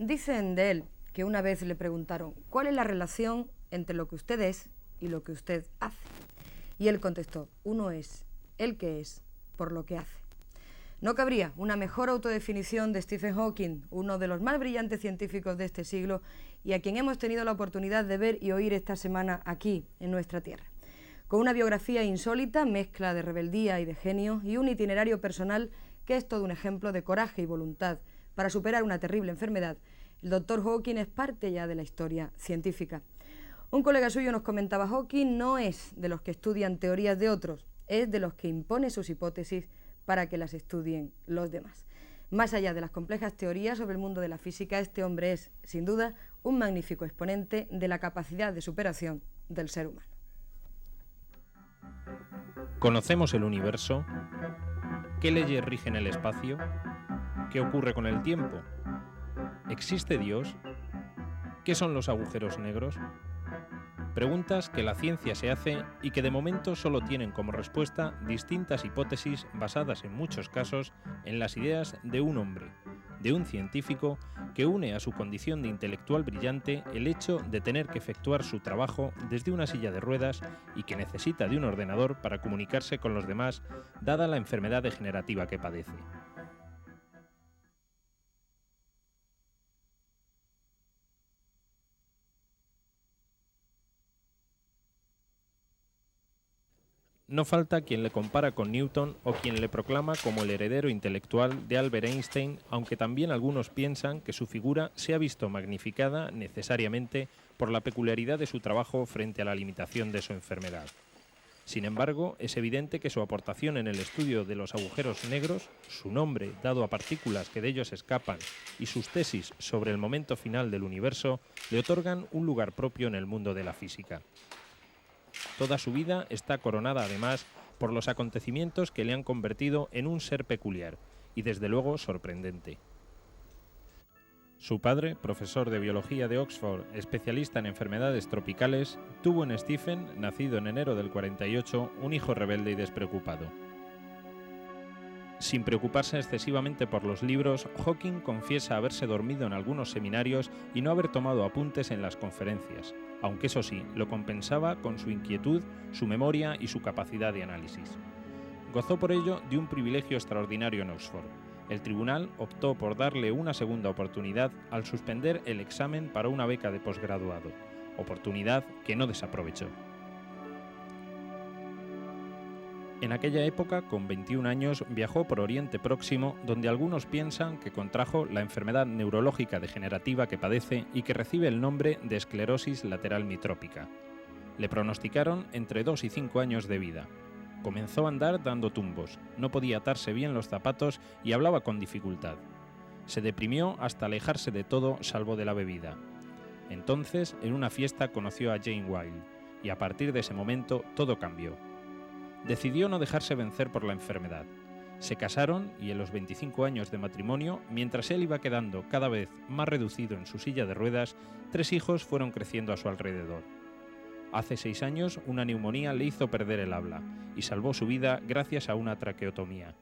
Dicen de él que una vez le preguntaron ¿cuál es la relación entre lo que usted es y lo que usted hace? Y él contestó, uno es el que es por lo que hace. No cabría una mejor autodefinición de Stephen Hawking, uno de los más brillantes científicos de este siglo y a quien hemos tenido la oportunidad de ver y oír esta semana aquí, en nuestra tierra. Con una biografía insólita, mezcla de rebeldía y de genio y un itinerario personal que es todo un ejemplo de coraje y voluntad para superar una terrible enfermedad, el Dr. Hawking es parte ya de la historia científica. Un colega suyo nos comentaba, Hawking no es de los que estudian teorías de otros, es de los que impone sus hipótesis para que las estudien los demás. Más allá de las complejas teorías sobre el mundo de la física, este hombre es, sin duda, un magnífico exponente de la capacidad de superación del ser humano. ¿Conocemos el universo? ¿Qué leyes rigen el espacio? ¿Qué ocurre con el tiempo? ¿Existe Dios? ¿Qué son los agujeros negros? Preguntas que la ciencia se hace y que de momento solo tienen como respuesta distintas hipótesis basadas en muchos casos en las ideas de un hombre, de un científico que une a su condición de intelectual brillante el hecho de tener que efectuar su trabajo desde una silla de ruedas y que necesita de un ordenador para comunicarse con los demás dada la enfermedad degenerativa que padece. No falta quien le compara con Newton o quien le proclama como el heredero intelectual de Albert Einstein, aunque también algunos piensan que su figura se ha visto magnificada necesariamente por la peculiaridad de su trabajo frente a la limitación de su enfermedad. Sin embargo, es evidente que su aportación en el estudio de los agujeros negros, su nombre dado a partículas que de ellos escapan y sus tesis sobre el momento final del universo le otorgan un lugar propio en el mundo de la física. Toda su vida está coronada además por los acontecimientos que le han convertido en un ser peculiar y desde luego sorprendente. Su padre, profesor de biología de Oxford, especialista en enfermedades tropicales, tuvo en Stephen, nacido en enero del 48, un hijo rebelde y despreocupado. Sin preocuparse excesivamente por los libros, Hawking confiesa haberse dormido en algunos seminarios y no haber tomado apuntes en las conferencias, aunque eso sí, lo compensaba con su inquietud, su memoria y su capacidad de análisis. Gozó por ello de un privilegio extraordinario en Oxford. El tribunal optó por darle una segunda oportunidad al suspender el examen para una beca de posgraduado, oportunidad que no desaprovechó. En aquella época, con 21 años, viajó por Oriente Próximo, donde algunos piensan que contrajo la enfermedad neurológica degenerativa que padece y que recibe el nombre de esclerosis lateral mitrópica. Le pronosticaron entre 2 y 5 años de vida. Comenzó a andar dando tumbos, no podía atarse bien los zapatos y hablaba con dificultad. Se deprimió hasta alejarse de todo salvo de la bebida. Entonces, en una fiesta conoció a Jane Wilde, y a partir de ese momento todo cambió. Decidió no dejarse vencer por la enfermedad. Se casaron y en los 25 años de matrimonio, mientras él iba quedando cada vez más reducido en su silla de ruedas, 3 hijos fueron creciendo a su alrededor. Hace 6 años, una neumonía le hizo perder el habla y salvó su vida gracias a una traqueotomía.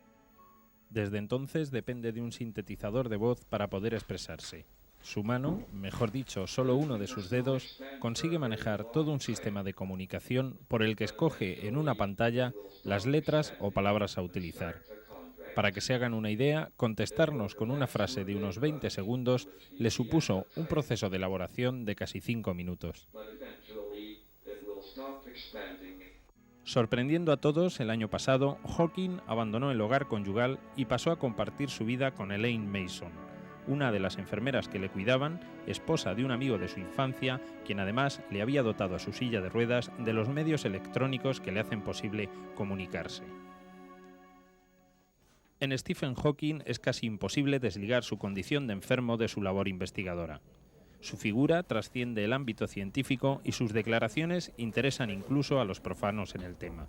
Desde entonces depende de un sintetizador de voz para poder expresarse. Su mano, mejor dicho, solo uno de sus dedos, consigue manejar todo un sistema de comunicación por el que escoge en una pantalla las letras o palabras a utilizar. Para que se hagan una idea, contestarnos con una frase de unos 20 segundos le supuso un proceso de elaboración de casi 5 minutos. Sorprendiendo a todos, el año pasado, Hawking abandonó el hogar conyugal y pasó a compartir su vida con Elaine Mason, una de las enfermeras que le cuidaban, esposa de un amigo de su infancia, quien además le había dotado a su silla de ruedas de los medios electrónicos que le hacen posible comunicarse. En Stephen Hawking es casi imposible desligar su condición de enfermo de su labor investigadora. Su figura trasciende el ámbito científico y sus declaraciones interesan incluso a los profanos en el tema.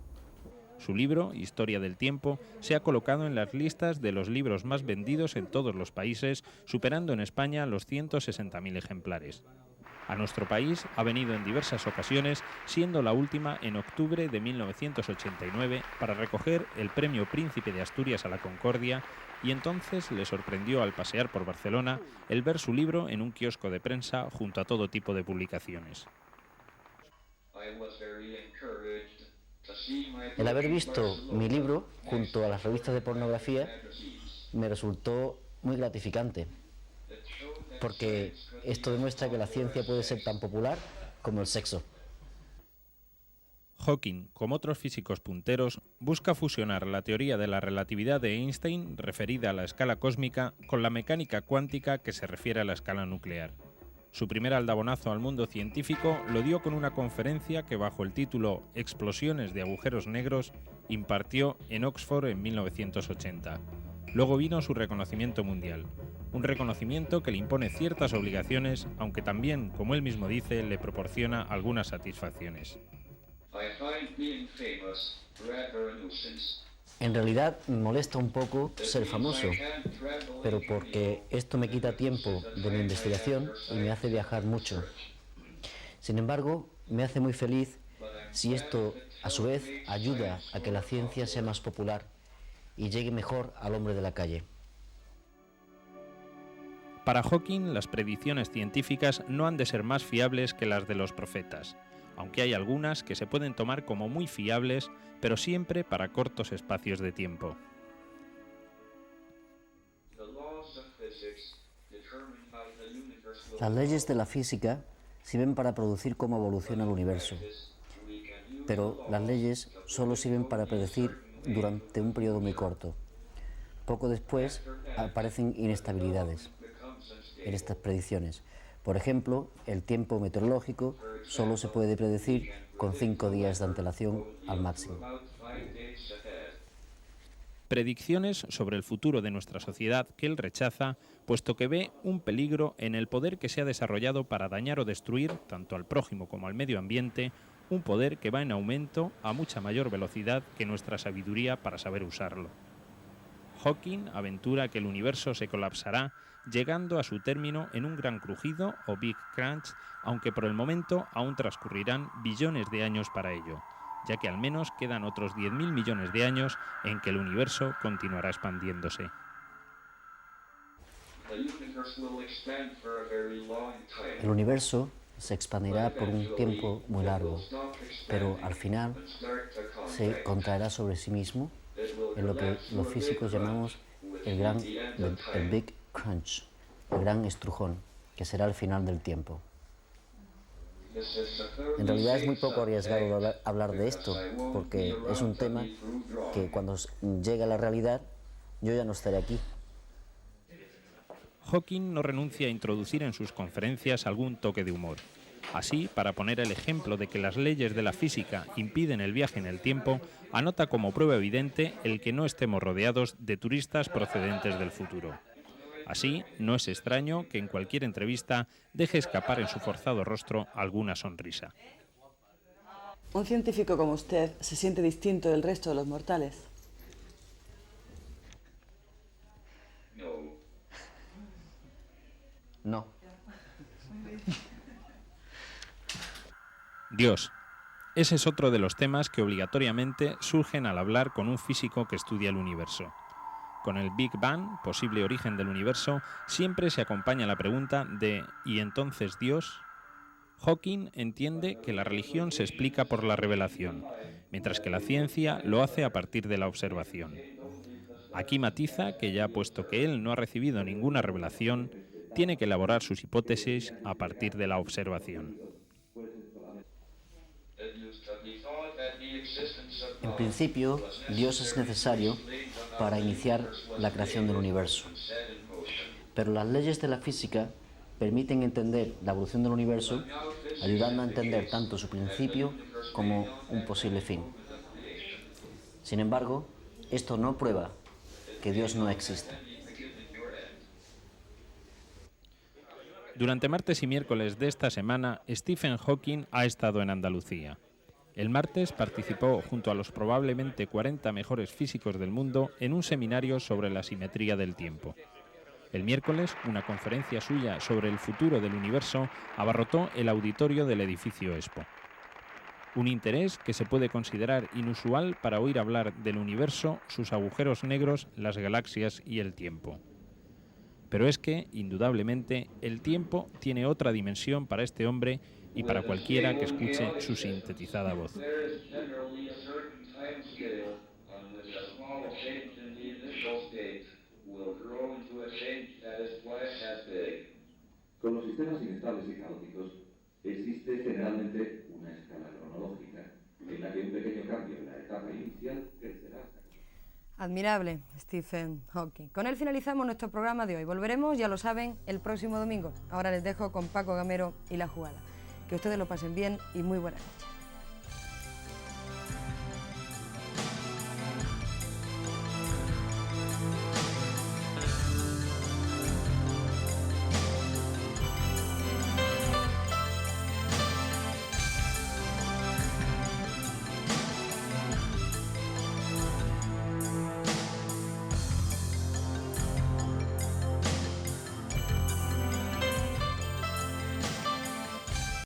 Su libro, Historia del Tiempo, se ha colocado en las listas de los libros más vendidos en todos los países, superando en España los 160.000 ejemplares. A nuestro país ha venido en diversas ocasiones, siendo la última en octubre de 1989 para recoger el Premio Príncipe de Asturias a la Concordia, y entonces le sorprendió al pasear por Barcelona el ver su libro en un kiosco de prensa junto a todo tipo de publicaciones. El haber visto mi libro junto a las revistas de pornografía me resultó muy gratificante, porque esto demuestra que la ciencia puede ser tan popular como el sexo. Hawking, como otros físicos punteros, busca fusionar la teoría de la relatividad de Einstein, referida a la escala cósmica, con la mecánica cuántica que se refiere a la escala nuclear. Su primer aldabonazo al mundo científico lo dio con una conferencia que, bajo el título Explosiones de agujeros negros, impartió en Oxford en 1980. Luego vino su reconocimiento mundial, un reconocimiento que le impone ciertas obligaciones, aunque también, como él mismo dice, le proporciona algunas satisfacciones. En realidad me molesta un poco ser famoso, pero porque esto me quita tiempo de mi investigación y me hace viajar mucho. Sin embargo, me hace muy feliz si esto, a su vez, ayuda a que la ciencia sea más popular y llegue mejor al hombre de la calle. Para Hawking, las predicciones científicas no han de ser más fiables que las de los profetas, aunque hay algunas que se pueden tomar como muy fiables, pero siempre para cortos espacios de tiempo. Las leyes de la física sirven para producir cómo evoluciona el universo, pero las leyes solo sirven para predecir durante un periodo muy corto. Poco después aparecen inestabilidades en estas predicciones. Por ejemplo, el tiempo meteorológico solo se puede predecir con 5 días de antelación al máximo. Predicciones sobre el futuro de nuestra sociedad que él rechaza, puesto que ve un peligro en el poder que se ha desarrollado para dañar o destruir, tanto al prójimo como al medio ambiente, un poder que va en aumento a mucha mayor velocidad que nuestra sabiduría para saber usarlo. Hawking aventura que el universo se colapsará, llegando a su término en un gran crujido o Big Crunch, aunque por el momento aún transcurrirán billones de años para ello, ya que al menos quedan otros 10.000 millones de años en que el universo continuará expandiéndose. El universo se expandirá por un tiempo muy largo, pero al final se contraerá sobre sí mismo en lo que los físicos llamamos el Big Crunch, el gran estrujón, que será el final del tiempo. En realidad es muy poco arriesgado hablar de esto, porque es un tema que cuando llegue a la realidad yo ya no estaré aquí. Hawking no renuncia a introducir en sus conferencias algún toque de humor. Así, para poner el ejemplo de que las leyes de la física impiden el viaje en el tiempo, anota como prueba evidente el que no estemos rodeados de turistas procedentes del futuro. Así, no es extraño que en cualquier entrevista deje escapar en su forzado rostro alguna sonrisa. ¿Un científico como usted se siente distinto del resto de los mortales? No. Dios. Ese es otro de los temas que obligatoriamente surgen al hablar con un físico que estudia el universo. Con el Big Bang, posible origen del universo, siempre se acompaña la pregunta de ¿y entonces Dios? Hawking entiende que la religión se explica por la revelación, mientras que la ciencia lo hace a partir de la observación. Aquí matiza que ya puesto que él no ha recibido ninguna revelación, tiene que elaborar sus hipótesis a partir de la observación. En principio, Dios es necesario para iniciar la creación del universo. Pero las leyes de la física permiten entender la evolución del universo, ayudando a entender tanto su principio como un posible fin. Sin embargo, esto no prueba que Dios no exista. Durante martes y miércoles de esta semana, Stephen Hawking ha estado en Andalucía. El martes participó junto a los probablemente 40 mejores físicos del mundo en un seminario sobre la simetría del tiempo. El miércoles, una conferencia suya sobre el futuro del universo abarrotó el auditorio del edificio Expo. Un interés que se puede considerar inusual para oír hablar del universo, sus agujeros negros, las galaxias y el tiempo. Pero es que, indudablemente, el tiempo tiene otra dimensión para este hombre y para cualquiera que escuche su sintetizada voz. Con los sistemas inestables y caóticos existe generalmente una escala cronológica en la que un pequeño cambio en la etapa inicial crecerá hasta... Admirable, Stephen Hawking. Con él finalizamos nuestro programa de hoy. Volveremos, ya lo saben, el próximo domingo. Ahora les dejo con Paco Gamero y La Jugada. Que ustedes lo pasen bien y muy buenas noches.